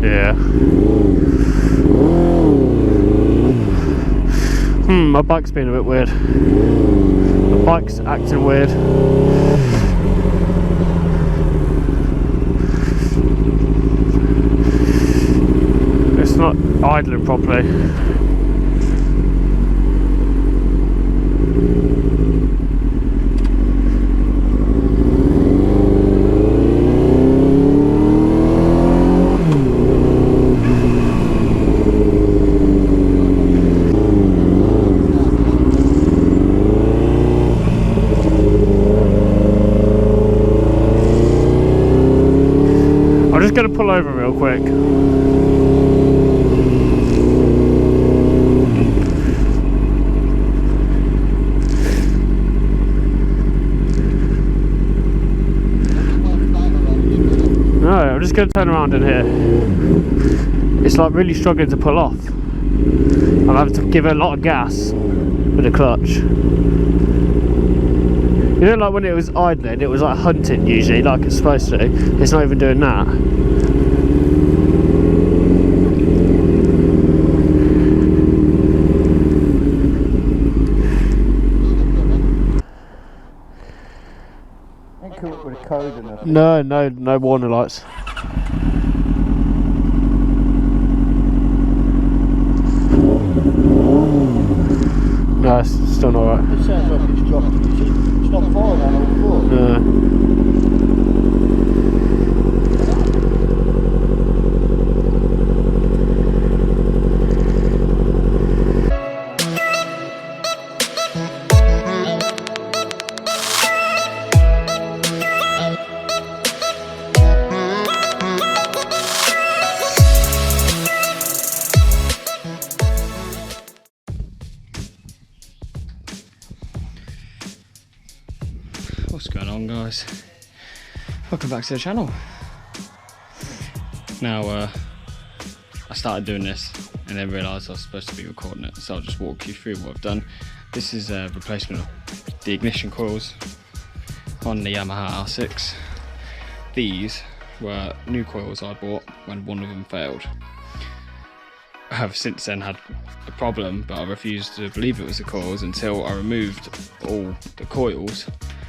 Yeah. My bike's been a bit weird. The bike's acting weird. It's not idling properly. I'm just going to pull over real quick. No, I'm just going to turn around in here. It's like really struggling to pull off. I'm having to give it a lot of gas with the clutch. You know, like when it was idling, it was like hunting usually, like it's supposed to. It's not even doing that. Ain't come up with a code or nothing. No warning lights. No, it's still not right. It sounds like it's dropped. It's not falling on the floor. No. What's going on, guys? Welcome back to the channel. Now I started doing this and then realised I was supposed to be recording it, so I'll just walk you through what I've done. This is a replacement of the ignition coils on the Yamaha R6. These were new coils I bought when one of them failed. I have since then had a problem, but I refused to believe it was the coils until I removed all the coils,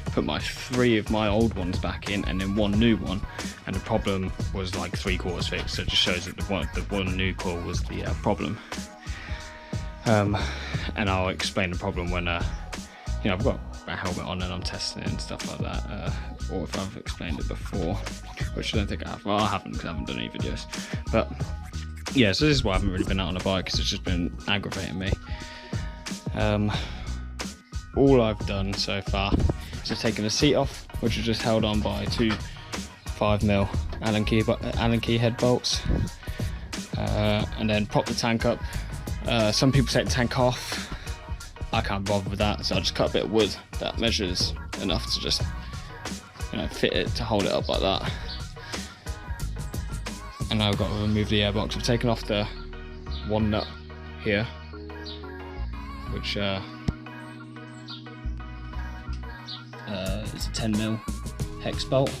put my 3 of my old ones back in and then 1 new one, and the problem was like 3/4 fixed. So it just shows that the one new coil was the problem. And I'll explain the problem when you know, I've got a helmet on and I'm testing it and stuff like that, or if I've explained it before, which I don't think I have. Well, I haven't, because I haven't done any videos. But yeah, so this is why I haven't really been out on a bike, because it's just been aggravating me. All I've done so far is I've taken the seat off, which is just held on by 2 5mm Allen key head bolts, and then prop the tank up. Some people take the tank off. I can't bother with that, so I just cut a bit of wood that measures enough to just, you know, fit it to hold it up like that. And now I've got to remove the airbox. I've taken off the one nut here, which is a 10mm hex bolt,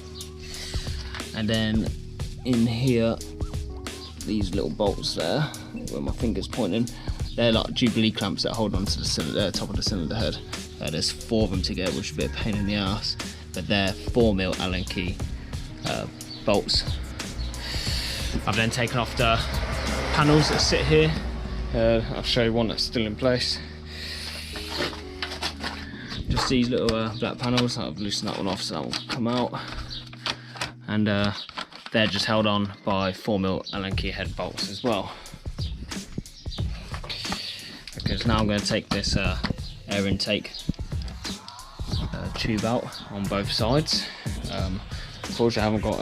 and then in here, these little bolts there, where my finger's pointing, they're like Jubilee clamps that hold onto the cylinder, top of the cylinder head. There's 4 of them together, which is a bit of a pain in the ass, but they're 4mm Allen key bolts. I've then taken off the panels that sit here. I'll show you one that's still in place. Just these little black panels. I've loosened that one off, so that will come out. And they're just held on by 4mm Allen key head bolts as well. Because now I'm going to take this air intake tube out on both sides. Unfortunately, I haven't got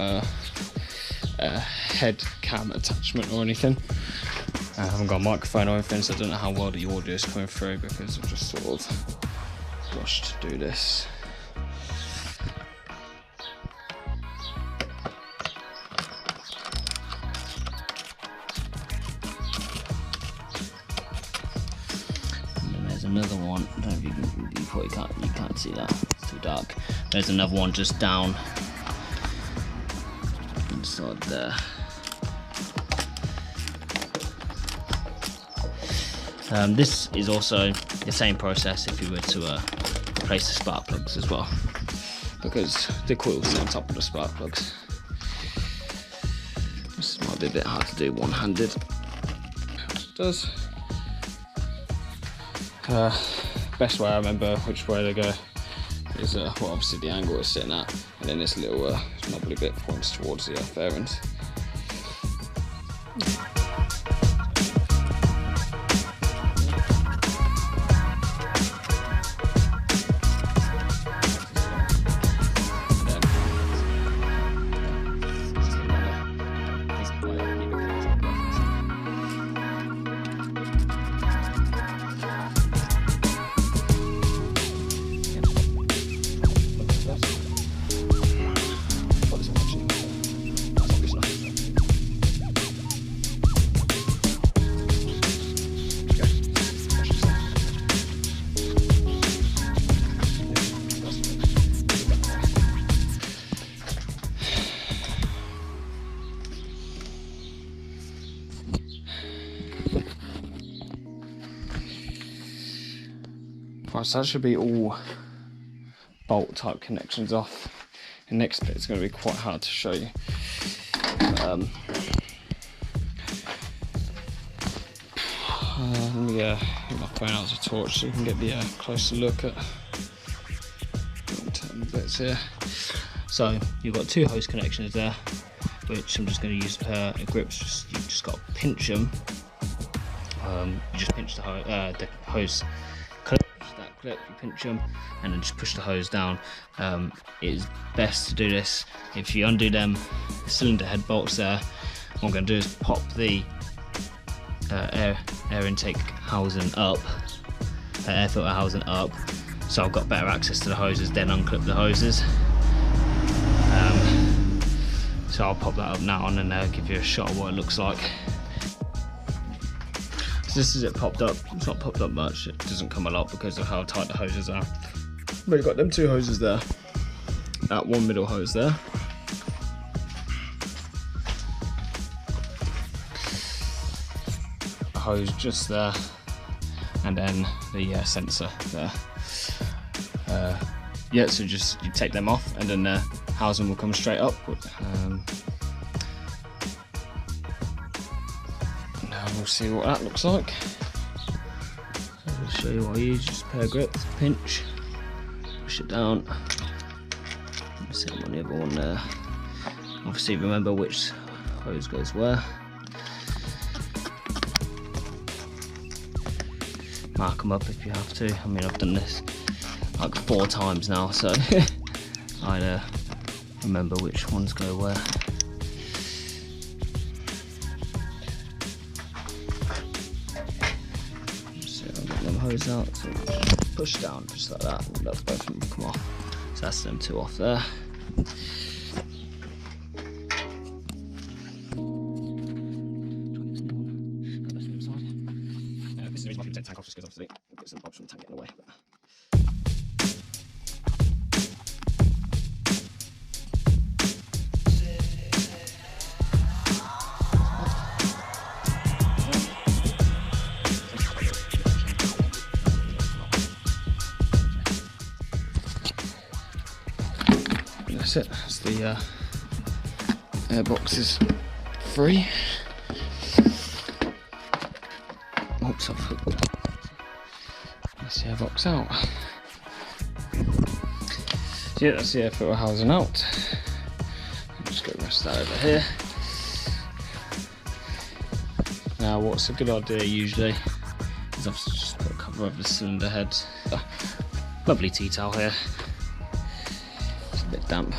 a head cam attachment or anything. I haven't got a microphone or anything, so I don't know how well the audio is coming through, because I've just sort of rushed to do this. And then there's another one. I don't know if you probably can't see that. It's too dark. There's another one just down inside there. This is also the same process if you were to replace the spark plugs as well, because the coils are on top of the spark plugs. This might be a bit hard to do one-handed. It does. Best way I remember which way they go is well, obviously the angle is sitting at, and then this little knobbly bit points towards the fairings. Right, so that should be all bolt type connections off. The next bit is going to be quite hard to show you. Let me get my phone out as a torch so you can get the closer look at the bits here. So you've got two hose connections there, which I'm just going to use a pair of grips. You've just got to pinch them. You just pinch the hose clip, that clip, you pinch them, and then just push the hose down. It is best to do this if you undo them cylinder head bolts there. What I'm going to do is pop the air intake housing up, air filter housing up, so I've got better access to the hoses, then unclip the hoses. So I'll pop that up now and then give you a shot of what it looks like. So this is it popped up. It's not popped up much, it doesn't come a lot because of how tight the hoses are. But you've got them two hoses there, that one middle hose there. A hose just there, and then the sensor there. Yeah, so just you take them off and then the housing will come straight up. Now we'll see what that looks like. So I'll show you what I use, just a pair of grips, pinch, push it down. Set them on the other one there. Obviously remember which hose goes where. Mark them up if you have to. I mean, I've done this like 4 times now, so I remember which ones go where. So I'll get them hose out, so push down just like that, and let both of them come off. So that's them two off there. This is the reason why I take the tank off, just because obviously it gets some bobs from the tank getting away. That's it, that's the airbox is free. Oops, I've hooked. That's the airbox out. So yeah, that's the air filter housing out. I'll just go rest that over here. Now what's a good idea usually is obviously just put a cover over the cylinder head. Lovely tea towel here. It's a bit damp,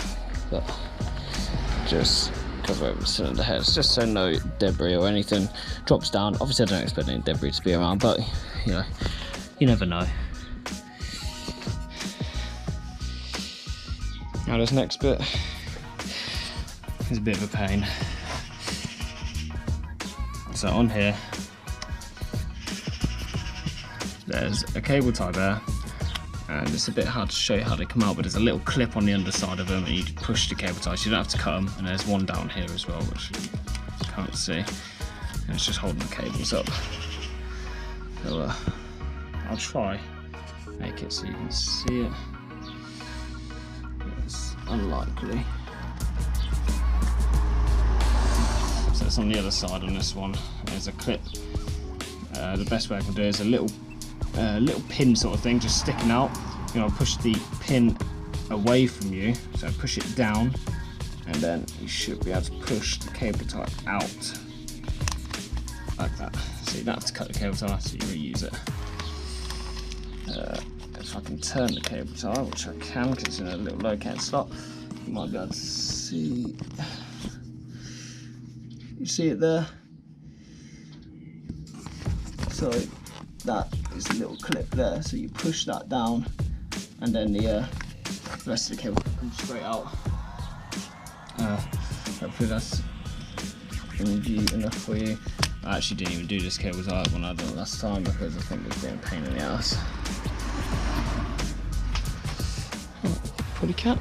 but just cover over the cylinder heads just so no debris or anything drops down. Obviously I don't expect any debris to be around, but you know, you never know. Now this next bit is a bit of a pain. So on here there's a cable tie there, and it's a bit hard to show you how they come out, but there's a little clip on the underside of them and you push the cable tie, so you don't have to cut them. And there's one down here as well, which you can't see, and it's just holding the cables up. So I'll try make it so you can see it. It's unlikely. So it's on the other side on this one. There's a clip. The best way I can do it is a little pin sort of thing just sticking out. You know, push the pin away from you, so push it down, and then you should be able to push the cable tie out like that. So you don't have to cut the cable tie, so you reuse it. If I can turn the cable tie, which I can because it's in a little located slot, you might be able to see. You see it there? So that is a little clip there, so you push that down and then the rest of the cable comes straight out. Hopefully that's in view enough for you. I actually didn't even do this cable tie when I did it last time because I think it was being a pain in the ass. Pretty cat.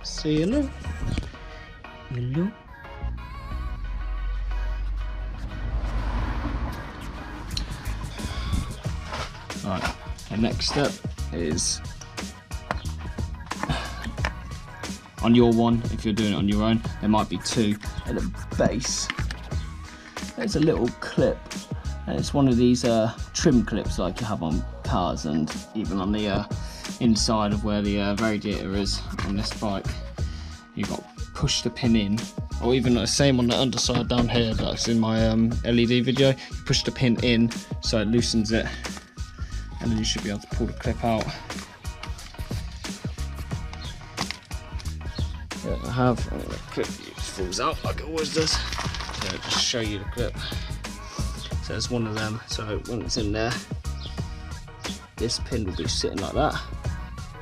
Say hello. Hello. Right, the next step is on your one, if you're doing it on your own, there might be two at the base. There's a little clip, and it's one of these trim clips like you have on cars and even on the inside of where the radiator is on this bike. You've got to push the pin in, or even the same on the underside down here that's in my LED video. You push the pin in so it loosens it, and then you should be able to pull the clip out. Yeah, I have, and the clip just falls out like it always does. So I'll just show you the clip. So it's one of them, so when it's in there, this pin will be sitting like that.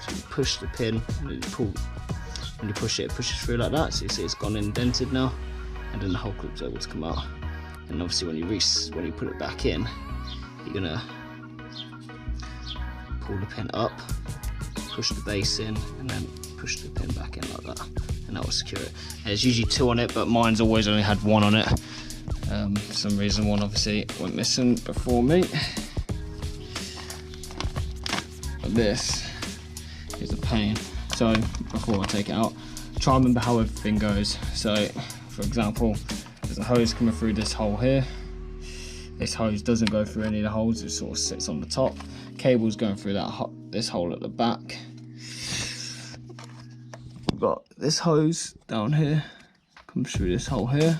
So you push the pin, and then you pull. When you push it, it pushes through like that. So you see it's gone indented now, and then the whole clip's able to come out. And obviously when you put it back in, you're gonna pull the pin up, push the base in, and then push the pin back in like that, and that will secure it. And there's usually two on it, but mine's always only had one on it. For some reason one obviously went missing before me. But this is a pain. So before I take it out, try and remember how everything goes. So for example, there's a hose coming through this hole here. This hose doesn't go through any of the holes, it sort of sits on the top. Cable's going through this hole at the back. We've got this hose down here, comes through this hole here.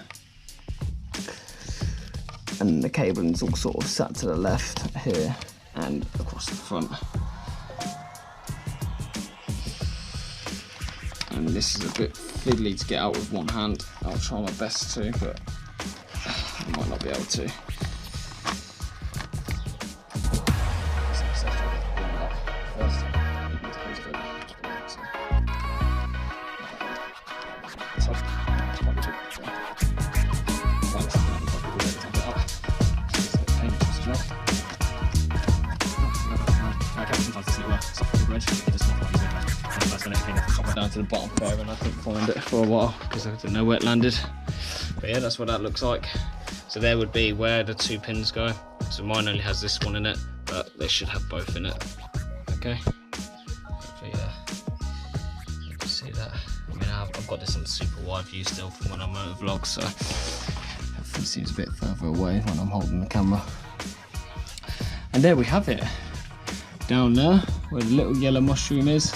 And the cabling's all sort of sat to the left here and across the front. And this is a bit fiddly to get out with one hand. I'll try my best to, but I might not be able to. Down to the bottom there, and I couldn't find it for a while because I didn't know where it landed. But yeah, that's what that looks like. So there would be where the two pins go. So mine only has this one in it, but they should have both in it. Okay. Hopefully, you can see that. I mean, I've got this on super wide view still from when I'm on a vlog, so it seems a bit further away when I'm holding the camera. And there we have it. Down there, where the little yellow mushroom is,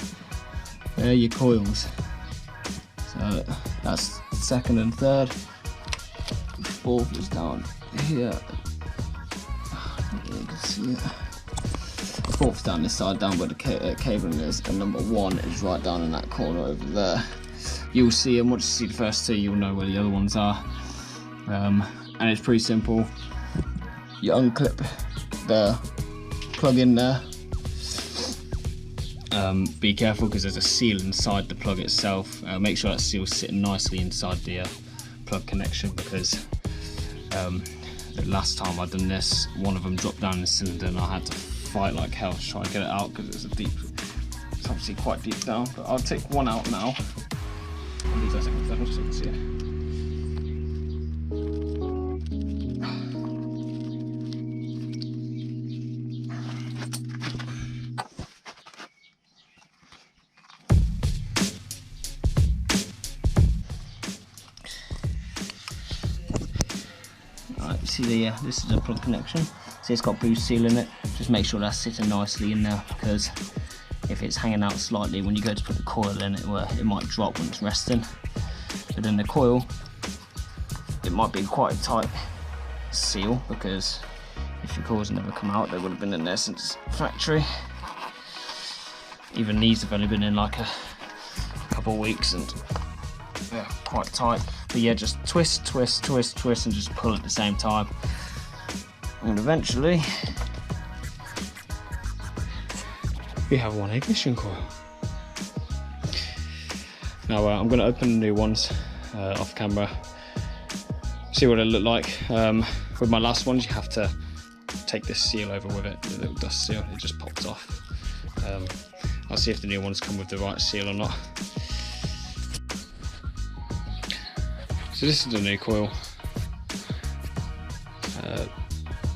there are your coils. So that's second and third. Fourth is down here. You can see it. Fourth's down this side, down where the cabling is, and number one is right down in that corner over there. You'll see them. Once you see the first two, you'll know where the other ones are. And it's pretty simple. You unclip the plug in there. Be careful because there's a seal inside the plug itself. Make sure that seal's sitting nicely inside the plug connection, because the last time I done this, one of them dropped down in the cylinder and I had to fight like hell to try and get it out because it's obviously quite deep down. But I'll take one out now. I'll leave that a second so you can see it. Alright, you see the this is a plug connection. See, it's got boost seal in it. Just make sure that's sitting nicely in there, because if it's hanging out slightly when you go to put the coil in, it might drop when it's resting. But then the coil, it might be quite a tight seal, because if your coils never come out, they would have been in there since factory. Even these have only been in like a couple of weeks, and yeah, quite tight. But yeah, just twist, twist, twist, twist, and just pull at the same time, and eventually we have one ignition coil. Now I'm going to open the new ones off camera, see what it look like. With my last ones, you have to take this seal over with it, the little dust seal. It just pops off. I'll see if the new ones come with the right seal or not. So this is the new coil.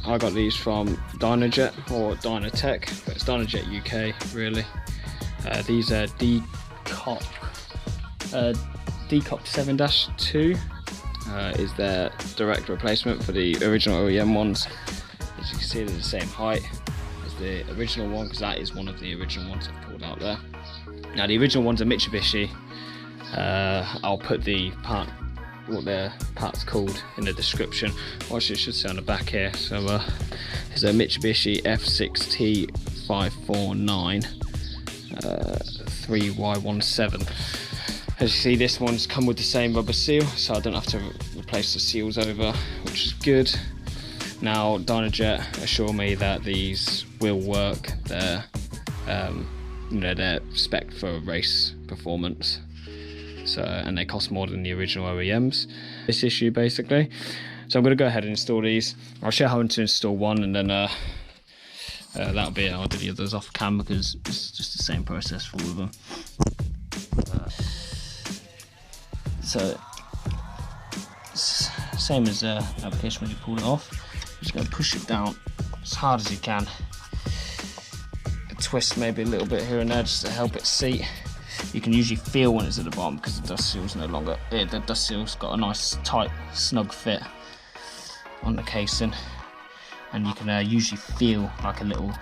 I got these from Dynajet or Dynatech, but it's Dynajet UK really. These are Decop 7-2 is their direct replacement for the original OEM ones. As you can see, they're the same height as the original one, because that is one of the original ones I've pulled out there. Now the original ones are Mitsubishi. I'll put the part, what their part's called, in the description. Actually, it should say on the back here. So it's a Mitsubishi F6T549 3Y17. As you see, this one's come with the same rubber seal, so I don't have to replace the seals over, which is good. Now Dynajet assure me that these will work. They're they're spec for race performance. So, and they cost more than the original OEMs. This issue basically. So I'm going to go ahead and install these. I'll show how to install one, and then that'll be it. I'll do the others off cam, because it's just the same process for all of them. So same as application when you pull it off. Just going to push it down as hard as you can. Twist maybe a little bit here and there just to help it seat. You can usually feel when it's at the bottom, because the dust seal's no longer, the dust seal's got a nice tight snug fit on the casing, and you can usually feel like a little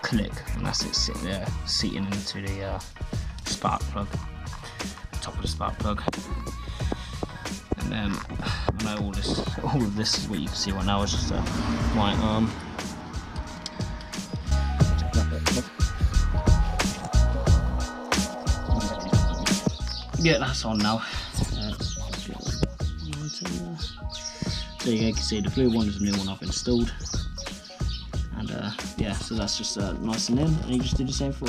click, and that's it sitting there seating into the spark plug, top of the spark plug. And then I know all of this is what you can see right now. Is just my arm. Yeah, that's on now. So you can see the blue one is the new one I've installed, and yeah, so that's just nice and in, and you just do the same for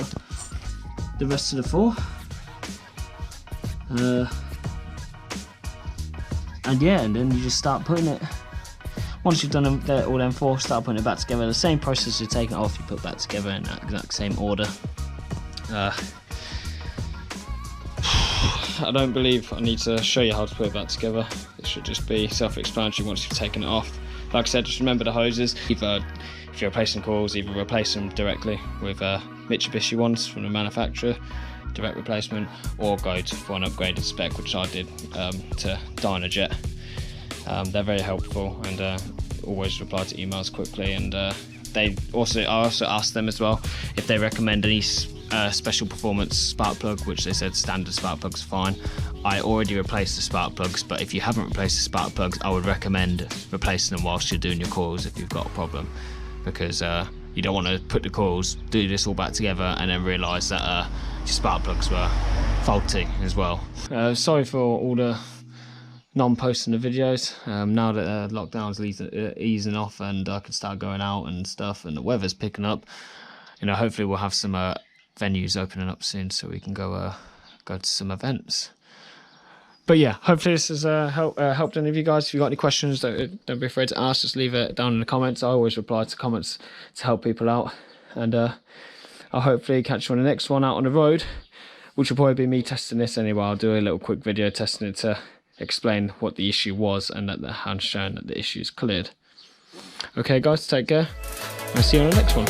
the rest of the four. And yeah, and then you just start putting it. Once you've done all them four, start putting it back together. The same process, you take it off, you put it back together in that exact same order. I don't believe I need to show you how to put it back together. It should just be self-explanatory once you've taken it off. Like I said, just remember the hoses. Either, if you're replacing coils, either replace them directly with Mitsubishi ones from the manufacturer, direct replacement, or go for an upgraded spec, which I did to Dynajet. They're very helpful, and always reply to emails quickly. And I also asked them as well if they recommend any special performance spark plug, which they said standard spark plugs are fine. I already replaced the spark plugs, but if you haven't replaced the spark plugs, I would recommend replacing them whilst you're doing your coils if you've got a problem, because you don't want to put the coils, do this all back together, and then realise that your spark plugs were faulty as well. Sorry for all the non-posting the videos. Now that lockdown's easing off and I can start going out and stuff, and the weather's picking up, you know, hopefully we'll have some venues opening up soon, so we can go to some events. But yeah, hopefully this has helped any of you guys. If you've got any questions, don't be afraid to ask. Just leave it down in the comments. I always reply to comments to help people out. And I'll hopefully catch you on the next one out on the road, which will probably be me testing this anyway. I'll do a little quick video testing it to explain what the issue was, and that the hand's showing that the issue is cleared. Okay guys, take care. I'll see you on the next one.